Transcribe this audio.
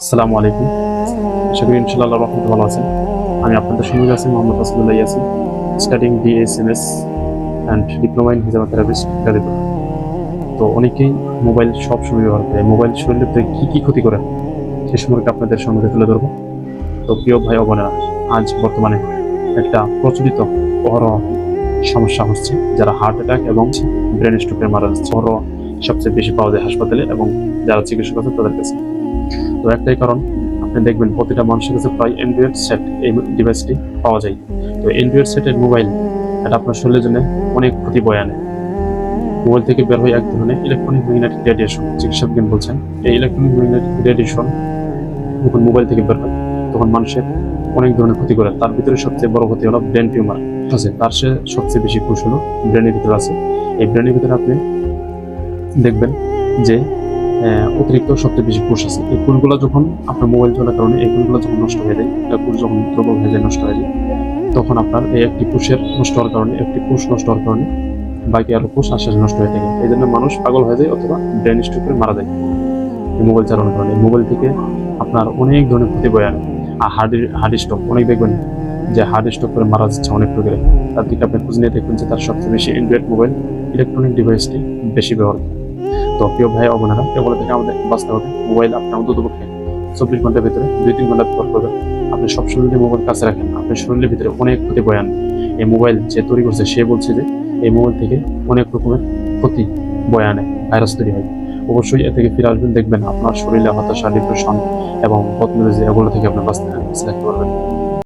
আসসালামু আলাইকুম। আশা করি ইনশাআল্লাহ আল্লাহর রহমতে ভালো আছেন। আমি আপনাদের সঙ্গে আছি Mohammad Rasulullah Yasin, studying BASMS and diploma in physiotherapist Gazipur. তো অনেকেই মোবাইল সবসময় ব্যবহার করে। মোবাইল শরীরের ভিতরে কী কী ক্ষতি করে সে সম্পর্কে আপনাদের সম্মুখে তুলে ধরবো। তো প্রিয় ভাই ও বোনেরা, আজ বর্তমানে একটা প্রচলিত অহরহ সমস্যা হচ্ছে, যারা হার্ট অ্যাটাক এবং ব্রেন স্ট্রোকের মারা যাচ্ছে। অহরহ সবচেয়ে বেশি পাওয়া যায় হাসপাতালে এবং যারা চিকিৎসক আছে তাদের কাছে। তো একটাই কারণ, আপনি দেখবেন প্রতিটা মানুষের কাছে প্রায় অ্যান্ড্রয়েড সেট এই ডিভাইসটি পাওয়া যায়। তো অ্যান্ড্রয়েড সেটের মোবাইল এটা আপনার শরীরের জন্য অনেক ক্ষতি বয়ে আনে। মোবাইল থেকে বের হয় এক ধরনের ইলেকট্রনিক ম্যাগনেটিক রেডিয়েশন। চিকিৎসা বিজ্ঞান বলছেন এই ইলেকট্রনিক ম্যাগনেটিক রেডিয়েশন যখন মোবাইল থেকে বের হয় তখন মানুষের অনেক ধরনের ক্ষতি করে। তার ভিতরে সবচেয়ে বড় ক্ষতি হলো ব্রেন টিউমার আছে। তার সবচেয়ে বেশি কোষ হলো ব্রেনের ভিতরে আছে। এই ব্রেনের ভিতরে আপনি দেখবেন যে অতিরিক্ত সবচেয়ে বেশি কোষ আছে। এই কোষগুলো যখন আপনার মোবাইল চলার কারণে এই কোষগুলো যখন নষ্ট হয়ে যায়, কোষ যখন দুর্বল হয়ে যায়, নষ্ট হয়ে যায়, তখন আপনার এই একটি কোষের নষ্ট হওয়ার কারণে, একটি কোষ নষ্ট হওয়ার কারণে বাকি আরো কোষ আস্তে আস্তে নষ্ট হয়ে থাকে। এই জন্য মানুষ পাগল হয়ে যায় অথবা ব্রেন স্ট্রোক করে মারা যায় এই মোবাইল চালানোর কারণে। মোবাইল থেকে আপনার অনেক ধরনের ক্ষতি বয়ে আনে। আর হার্ট স্ট্রোক অনেক দেখবেন যে হার্ট স্ট্রোক করে মারা যাচ্ছে অনেক লোকের। তার দিকে আপনি খোঁজ নিয়ে দেখবেন যে তার সবচেয়ে বেশি অ্যান্ড্রয়েড মোবাইল ইলেকট্রনিক ডিভাইসটি বেশি ব্যবহার করে। তো প্রিয় ভাই ও বোনেরা, এগুলো থেকে আমাদের বাঁচতে হবে। মোবাইল আপনি অন্ততপক্ষে 24 ঘন্টার ভিতরে 2-3 ঘন্টা ব্যবহার করবেন। আপনি সবসময় যদি মোবাইল কাছে রাখেন, আপনার শরীরের ভিতরে অনেক ক্ষতি বয়ে আনবে। এই মোবাইল যে তৈরি করছে সে বলছে যে এই মোবাইল থেকে অনেক রকমের ক্ষতি বয়ে আনে, ভাইরাস তৈরি হয়। অবশ্যই এ থেকে ফিরে আসবেন, দেখবেন আপনার শরীরে হতাশা, ডিপ্রেশন এবং বদমেজাজি এগুলো থেকে আপনি বাঁচতে থাকতে পারবেন।